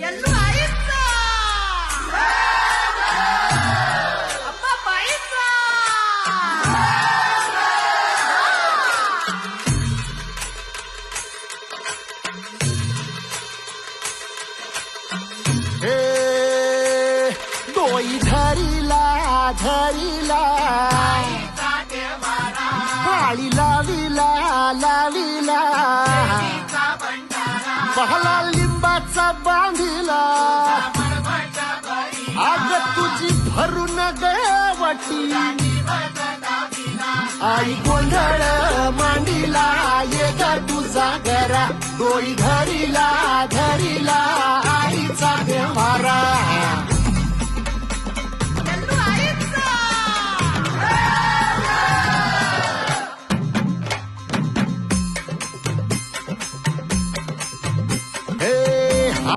ಎಲ್ಲೂ ಆಯ್ತಾ ಅಪ್ಪ ಬಾಯಿತಾ डोई धरीला धरीला आळी लाविला लाविला पहला लिंबाचा बांधिला आग तुझी भरून गवटी आई गोंधळ मांडीला ये ग तुझा घरा डोई धरीला धरीला